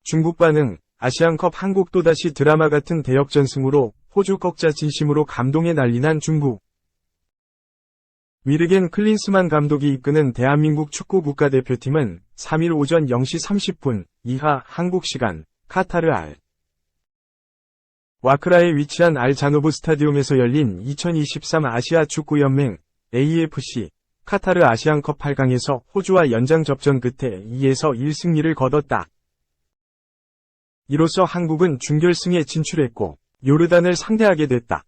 중국 반응, 아시안컵 한국 또다시 드라마 같은 대역전승으로 호주 꺾자 진심으로 감동에 난리난 중국. 위르겐 클린스만 감독이 이끄는 대한민국 축구 국가대표팀은 3일 오전 0시 30분 이하 한국 시간 카타르 와크라에 위치한 알자노브 스타디움에서 열린 2023 아시아 축구연맹 AFC 카타르 아시안컵 8강에서 호주와 연장 접전 끝에 2에서 1 승리를 거뒀다. 이로써 한국은 준결승에 진출했고 요르단을 상대하게 됐다.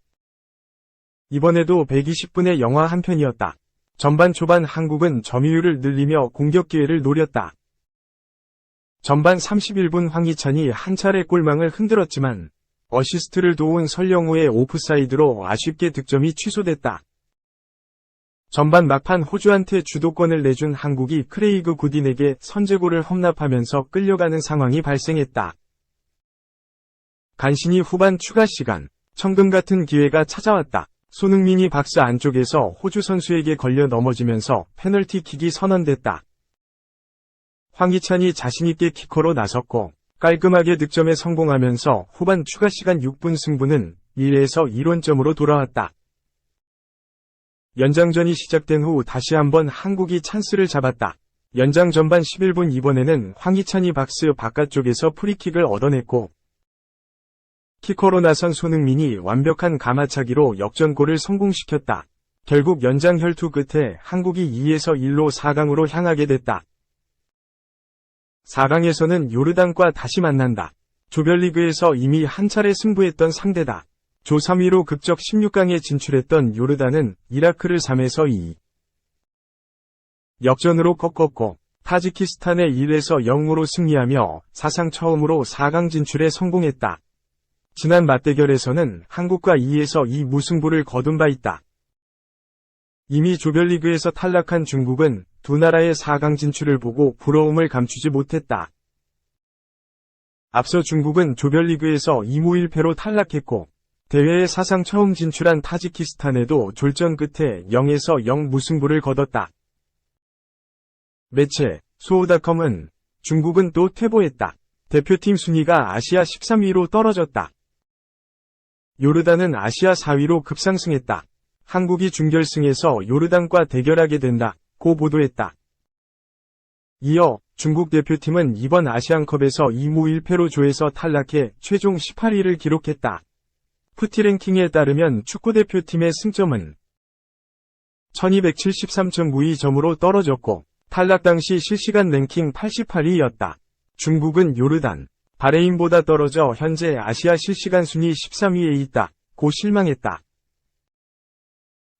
이번에도 120분의 영화 한 편이었다. 전반 초반 한국은 점유율을 늘리며 공격 기회를 노렸다. 전반 31분 황희찬이 한 차례 골망을 흔들었지만 어시스트를 도운 설영우의 오프사이드로 아쉽게 득점이 취소됐다. 전반 막판 호주한테 주도권을 내준 한국이 크레이그 구딘에게 선제골을 험납하면서 끌려가는 상황이 발생했다. 간신히 후반 추가 시간, 천금 같은 기회가 찾아왔다. 손흥민이 박스 안쪽에서 호주 선수에게 걸려 넘어지면서 페널티킥이 선언됐다. 황희찬이 자신있게 키커로 나섰고 깔끔하게 득점에 성공하면서 후반 추가 시간 6분 승부는 1에서 1원점으로 돌아왔다. 연장전이 시작된 후 다시 한번 한국이 찬스를 잡았다. 연장 전반 11분 이번에는 황희찬이 박스 바깥쪽에서 프리킥을 얻어냈고 키커로 나선 손흥민이 완벽한 가마차기로 역전골을 성공시켰다. 결국 연장 혈투 끝에 한국이 2에서 1로 4강으로 향하게 됐다. 4강에서는 요르단과 다시 만난다. 조별리그에서 이미 한 차례 승부했던 상대다. 조 3위로 극적 16강에 진출했던 요르단은 이라크를 3에서 2 역전으로 꺾었고 타지키스탄에 1에서 0으로 승리하며 사상 처음으로 4강 진출에 성공했다. 지난 맞대결에서는 한국과 2에서 2 무승부를 거둔 바 있다. 이미 조별리그에서 탈락한 중국은 두 나라의 4강 진출을 보고 부러움을 감추지 못했다. 앞서 중국은 조별리그에서 2무 1패로 탈락했고 대회에 사상 처음 진출한 타지키스탄에도 졸전 끝에 0에서 0 무승부를 거뒀다. 매체 수호닷컴은 중국은 또 퇴보했다. 대표팀 순위가 아시아 13위로 떨어졌다. 요르단은 아시아 4위로 급상승했다. 한국이 준결승에서 요르단과 대결하게 된다고 보도했다. 이어 중국 대표팀은 이번 아시안컵에서 2무 1패로 조에서 탈락해 최종 18위를 기록했다. 푸티랭킹에 따르면 축구대표팀의 승점은 1273.92점으로 떨어졌고 탈락 당시 실시간 랭킹 88위였다. 중국은 요르단, 바레인보다 떨어져 현재 아시아 실시간 순위 13위에 있다. 고 실망했다.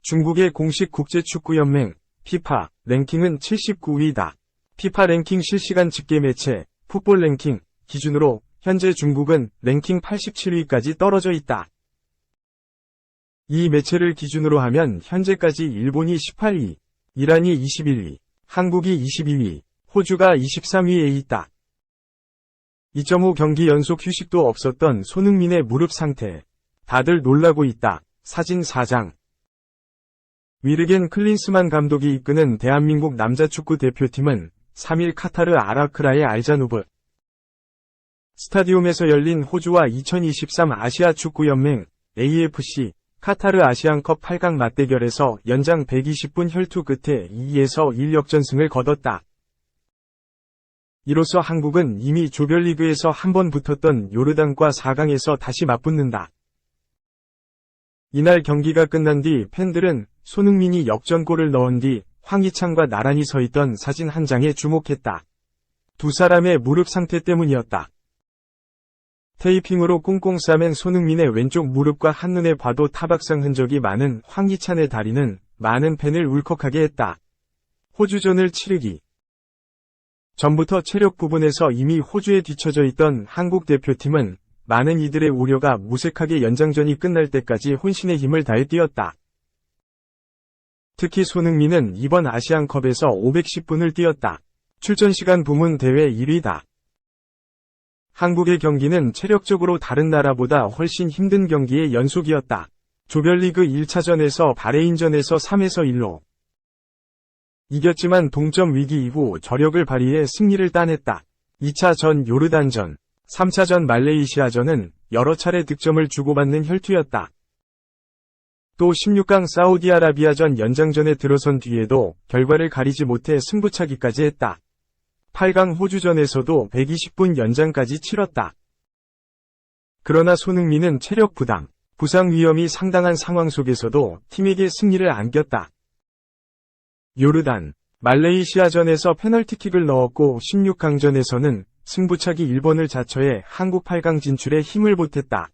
중국의 공식 국제축구연맹 FIFA 랭킹은 79위다. FIFA 랭킹 실시간 집계 매체 풋볼 랭킹 기준으로 현재 중국은 랭킹 87위까지 떨어져 있다. 이 매체를 기준으로 하면 현재까지 일본이 18위, 이란이 21위, 한국이 22위, 호주가 23위에 있다. 2.5 경기 연속 휴식도 없었던 손흥민의 무릎 상태. 다들 놀라고 있다. 사진 4장. 위르겐 클린스만 감독이 이끄는 대한민국 남자축구 대표팀은 3일 카타르 아라크라의 알자누브 스타디움에서 열린 호주와 2023 아시아 축구연맹 AFC 카타르 아시안컵 8강 맞대결에서 연장 120분 혈투 끝에 2에서 1 역전승을 거뒀다. 이로써 한국은 이미 조별리그에서 한 번 붙었던 요르단과 4강에서 다시 맞붙는다. 이날 경기가 끝난 뒤 팬들은 손흥민이 역전골을 넣은 뒤 황희찬과 나란히 서 있던 사진 한 장에 주목했다. 두 사람의 무릎 상태 때문이었다. 테이핑으로 꽁꽁 싸맨 손흥민의 왼쪽 무릎과 한눈에 봐도 타박상 흔적이 많은 황희찬의 다리는 많은 팬을 울컥하게 했다. 호주전을 치르기 전부터 체력 부분에서 이미 호주에 뒤처져 있던 한국 대표팀은 많은 이들의 우려가 무색하게 연장전이 끝날 때까지 혼신의 힘을 다해 뛰었다. 특히 손흥민은 이번 아시안컵에서 510분을 뛰었다. 출전시간 부문 대회 1위다. 한국의 경기는 체력적으로 다른 나라보다 훨씬 힘든 경기의 연속이었다. 조별리그 1차전에서 바레인전에서 3에서 1로 이겼지만 동점 위기 이후 저력을 발휘해 승리를 따냈다. 2차 전 요르단전, 3차 전 말레이시아전은 여러 차례 득점을 주고받는 혈투였다. 또 16강 사우디아라비아전 연장전에 들어선 뒤에도 결과를 가리지 못해 승부차기까지 했다. 8강 호주전에서도 120분 연장까지 치렀다. 그러나 손흥민은 체력 부담, 부상 위험이 상당한 상황 속에서도 팀에게 승리를 안겼다. 요르단, 말레이시아전에서 페널티킥을 넣었고 16강전에서는 승부차기 1번을 자처해 한국 8강 진출에 힘을 보탰다.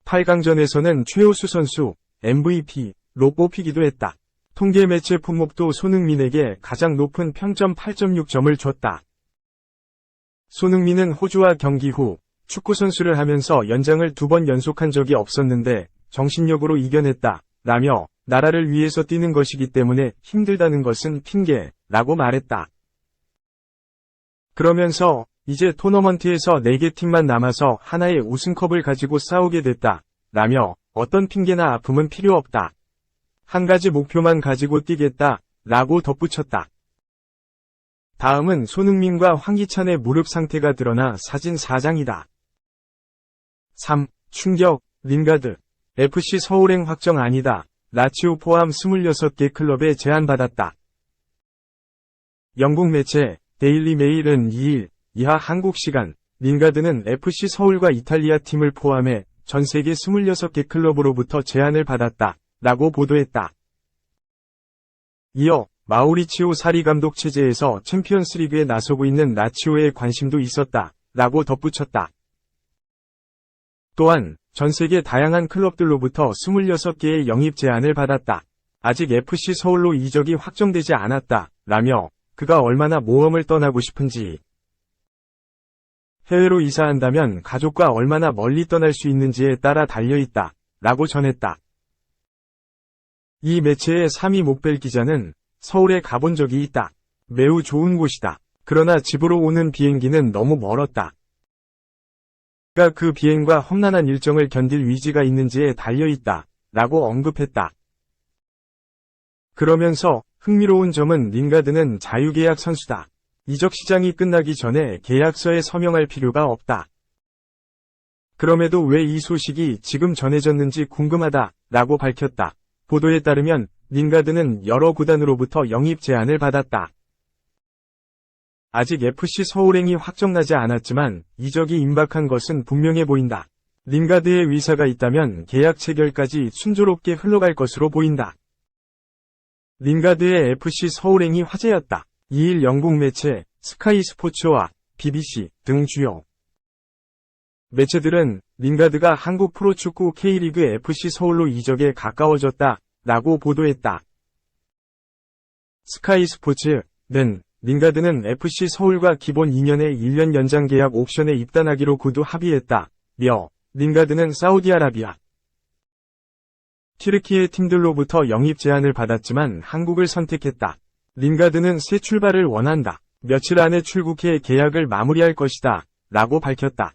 8강전에서는 최우수 선수, MVP로 뽑히기도 했다. 통계 매체 품목도 손흥민에게 가장 높은 평점 8.6점을 줬다. 손흥민은 호주와 경기 후 축구선수를 하면서 연장을 2번 연속한 적이 없었는데 정신력으로 이겨냈다. 라며 나라를 위해서 뛰는 것이기 때문에 힘들다는 것은 핑계라고 말했다. 그러면서 이제 토너먼트에서 4개 팀만 남아서 하나의 우승컵을 가지고 싸우게 됐다. 라며 어떤 핑계나 아픔은 필요 없다. 한 가지 목표만 가지고 뛰겠다. 라고 덧붙였다. 다음은 손흥민과 황희찬의 무릎 상태가 드러나 사진 4장이다. 3. 충격, 링가드. FC 서울행 확정 아니다. 라치오 포함 26개 클럽에 제안받았다. 영국 매체 데일리 메일은 2일 이하 한국 시간 링가드는 FC 서울과 이탈리아 팀을 포함해 전 세계 26개 클럽으로부터 제안을 받았다. 라고 보도했다. 이어 마우리치오 사리 감독 체제에서 챔피언스리그에 나서고 있는 라치오에 관심도 있었다. 라고 덧붙였다. 또한 전 세계 다양한 클럽들로부터 26개의 영입 제안을 받았다. 아직 FC 서울로 이적이 확정되지 않았다. 라며 그가 얼마나 모험을 떠나고 싶은지, 해외로 이사한다면 가족과 얼마나 멀리 떠날 수 있는지에 따라 달려있다. 라고 전했다. 이 매체의 3위 목벨 기자는 서울에 가본 적이 있다. 매우 좋은 곳이다. 그러나 집으로 오는 비행기는 너무 멀었다. 그가 그 비행과 험난한 일정을 견딜 위지가 있는지에 달려있다. 라고 언급했다. 그러면서 흥미로운 점은 링가드는 자유계약 선수다. 이적 시장이 끝나기 전에 계약서에 서명할 필요가 없다. 그럼에도 왜 이 소식이 지금 전해졌는지 궁금하다. 라고 밝혔다. 보도에 따르면 링가드는 여러 구단으로부터 영입 제안을 받았다. 아직 FC 서울행이 확정나지 않았지만 이적이 임박한 것은 분명해 보인다. 링가드의 위사가 있다면 계약 체결까지 순조롭게 흘러갈 것으로 보인다. 링가드의 FC 서울행이 화제였다. 2일 영국 매체 스카이 스포츠와 BBC 등 주요 매체들은 링가드가 한국 프로축구 K리그 FC 서울로 이적에 가까워졌다. 라고 보도했다. 스카이 스포츠는 링가드는 FC 서울과 기본 2년의 1년 연장 계약 옵션에 입단하기로 구두 합의했다. 며 링가드는 사우디아라비아, 튀르키예 팀들로부터 영입 제안을 받았지만 한국을 선택했다. 링가드는 새 출발을 원한다. 며칠 안에 출국해 계약을 마무리할 것이다. 라고 밝혔다.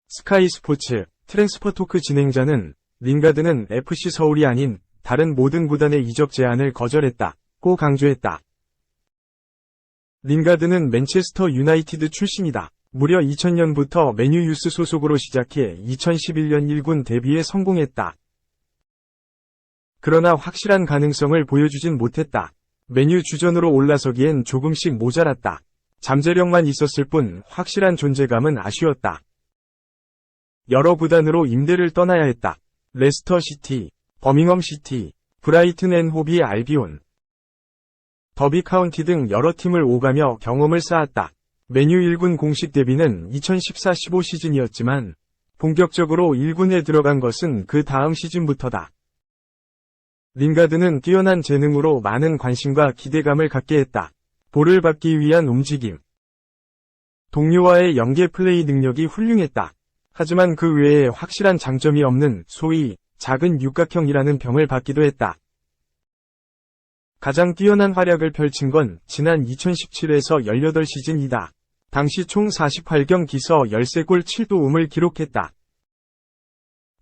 스카이 스포츠 트랜스퍼토크 진행자는 링가드는 FC 서울이 아닌 다른 모든 구단의 이적 제안을 거절했다고 강조했다. 링가드는 맨체스터 유나이티드 출신이다. 무려 2000년부터 맨유 유스 소속으로 시작해 2011년 1군 데뷔에 성공했다. 그러나 확실한 가능성을 보여주진 못했다. 맨유 주전으로 올라서기엔 조금씩 모자랐다. 잠재력만 있었을 뿐 확실한 존재감은 아쉬웠다. 여러 구단으로 임대를 떠나야 했다. 레스터 시티, 버밍엄 시티, 브라이튼 앤 호비 알비온, 더비 카운티 등 여러 팀을 오가며 경험을 쌓았다. 맨유 1군 공식 데뷔는 2014-15 시즌이었지만 본격적으로 1군에 들어간 것은 그 다음 시즌부터다. 링가드는 뛰어난 재능으로 많은 관심과 기대감을 갖게 했다. 볼을 받기 위한 움직임, 동료와의 연계 플레이 능력이 훌륭했다. 하지만 그 외에 확실한 장점이 없는 소위 작은 육각형이라는 병을 받기도 했다. 가장 뛰어난 활약을 펼친 건 지난 2017에서 18시즌이다. 당시 총 48경기서 13골 7도움을 기록했다.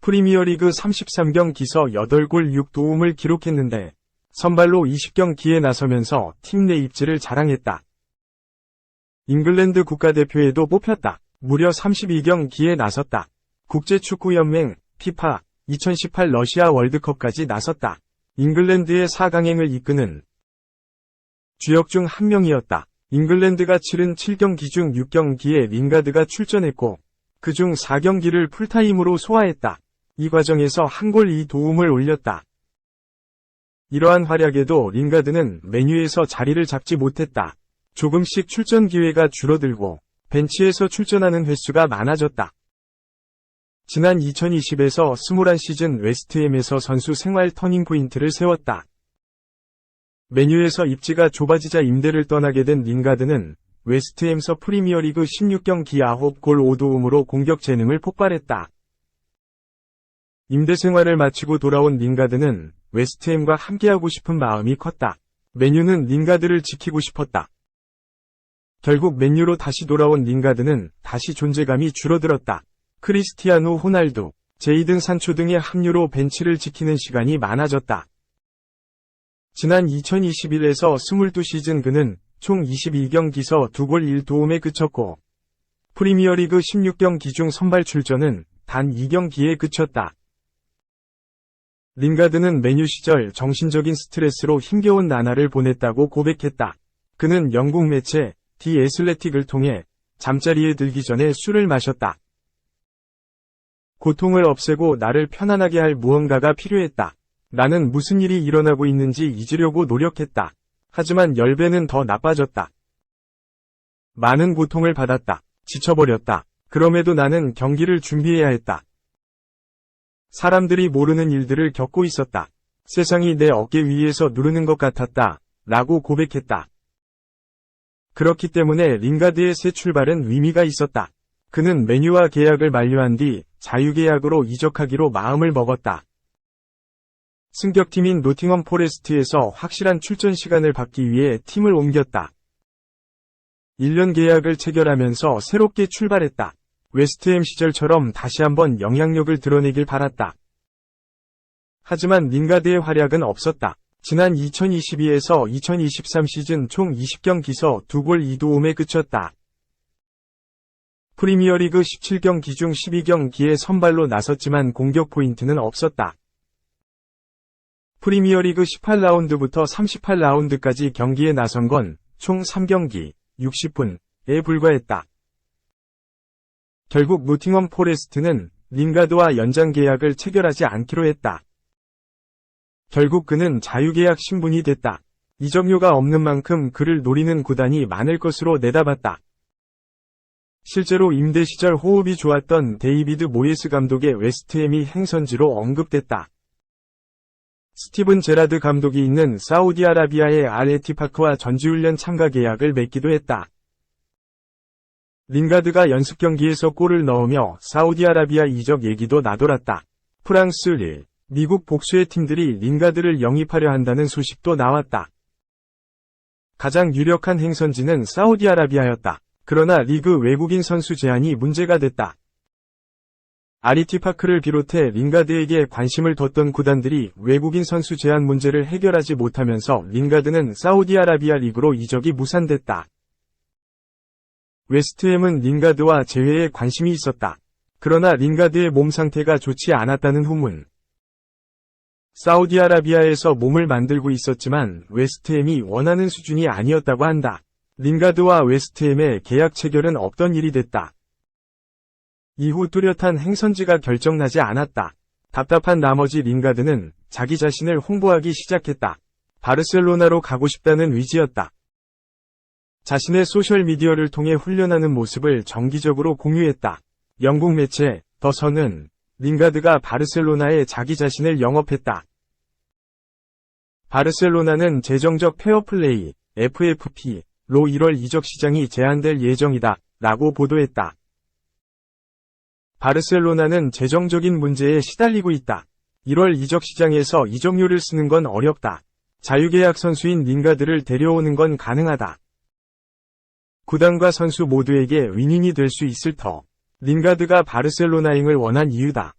프리미어리그 33경기서 8골 6도움을 기록했는데 선발로 20경기에 나서면서 팀 내 입지를 자랑했다. 잉글랜드 국가대표에도 뽑혔다. 무려 32경기에 나섰다. 국제축구연맹 피파 2018 러시아 월드컵까지 나섰다. 잉글랜드의 4강행을 이끄는 주역 중 한 명이었다. 잉글랜드가 치른 7경기 중 6경기에 링가드가 출전했고 그중 4경기를 풀타임으로 소화했다. 이 과정에서 한 골 2도움을 올렸다. 이러한 활약에도 링가드는 맨유에서 자리를 잡지 못했다. 조금씩 출전 기회가 줄어들고 벤치에서 출전하는 횟수가 많아졌다. 지난 2020에서 21시즌 웨스트햄에서 선수 생활 터닝포인트를 세웠다. 맨유에서 입지가 좁아지자 임대를 떠나게 된 링가드는 웨스트햄서 프리미어리그 16경기 9골 5도움으로 공격 재능을 폭발했다. 임대 생활을 마치고 돌아온 링가드는 웨스트햄과 함께하고 싶은 마음이 컸다. 맨유는 링가드를 지키고 싶었다. 결국 맨유로 다시 돌아온 링가드는 다시 존재감이 줄어들었다. 크리스티아누 호날두, 제이든 산초 등의 합류로 벤치를 지키는 시간이 많아졌다. 지난 2021에서 22시즌 그는 총 22경기서 2골 1도움에 그쳤고 프리미어리그 16경기 중 선발 출전은 단 2경기에 그쳤다. 링가드는 맨유 시절 정신적인 스트레스로 힘겨운 나날을 보냈다고 고백했다. 그는 영국 매체 디 애슬레틱을 통해 잠자리에 들기 전에 술을 마셨다. 고통을 없애고 나를 편안하게 할 무언가가 필요했다. 나는 무슨 일이 일어나고 있는지 잊으려고 노력했다. 하지만 10배는 더 나빠졌다. 많은 고통을 받았다. 지쳐버렸다. 그럼에도 나는 경기를 준비해야 했다. 사람들이 모르는 일들을 겪고 있었다. 세상이 내 어깨 위에서 누르는 것 같았다. 라고 고백했다. 그렇기 때문에 링가드의 새 출발은 의미가 있었다. 그는 맨유와 계약을 만료한 뒤 자유계약으로 이적하기로 마음을 먹었다. 승격팀인 노팅엄 포레스트에서 확실한 출전 시간을 받기 위해 팀을 옮겼다. 1년 계약을 체결하면서 새롭게 출발했다. 웨스트햄 시절처럼 다시 한번 영향력을 드러내길 바랐다. 하지만 링가드의 활약은 없었다. 지난 2022에서 2023 시즌 총 20경기서 2골 2도움에 그쳤다. 프리미어리그 17경기 중 12경기에 선발로 나섰지만 공격 포인트는 없었다. 프리미어리그 18라운드부터 38라운드까지 경기에 나선 건 총 3경기, 60분에 불과했다. 결국 노팅엄 포레스트는 링가드와 연장 계약을 체결하지 않기로 했다. 결국 그는 자유계약 신분이 됐다. 이적료가 없는 만큼 그를 노리는 구단이 많을 것으로 내다봤다. 실제로 임대 시절 호흡이 좋았던 데이비드 모예스 감독의 웨스트햄이 행선지로 언급됐다. 스티븐 제라드 감독이 있는 사우디아라비아의 알에티파크와 전지훈련 참가 계약을 맺기도 했다. 링가드가 연습 경기에서 골을 넣으며 사우디아라비아 이적 얘기도 나돌았다. 프랑스 릴, 미국 복수의 팀들이 링가드를 영입하려 한다는 소식도 나왔다. 가장 유력한 행선지는 사우디아라비아였다. 그러나 리그 외국인 선수 제한이 문제가 됐다. 아리티파크를 비롯해 링가드에게 관심을 뒀던 구단들이 외국인 선수 제한 문제를 해결하지 못하면서 링가드는 사우디아라비아 리그로 이적이 무산됐다. 웨스트햄은 링가드와 재회에 관심이 있었다. 그러나 링가드의 몸 상태가 좋지 않았다는 후문. 사우디아라비아에서 몸을 만들고 있었지만 웨스트햄이 원하는 수준이 아니었다고 한다. 링가드와 웨스트햄의 계약 체결은 없던 일이 됐다. 이후 뚜렷한 행선지가 결정나지 않았다. 답답한 나머지 링가드는 자기 자신을 홍보하기 시작했다. 바르셀로나로 가고 싶다는 의지였다. 자신의 소셜미디어를 통해 훈련하는 모습을 정기적으로 공유했다. 영국 매체 더 선은 링가드가 바르셀로나에 자기 자신을 영업했다. 바르셀로나는 재정적 페어플레이 FFP로 1월 이적 시장이 제한될 예정이다 라고 보도했다. 바르셀로나는 재정적인 문제에 시달리고 있다. 1월 이적 시장에서 이적료를 쓰는 건 어렵다. 자유계약 선수인 링가드를 데려오는 건 가능하다. 구단과 선수 모두에게 윈윈이 될 수 있을 터. 링가드가 바르셀로나행을 원한 이유다.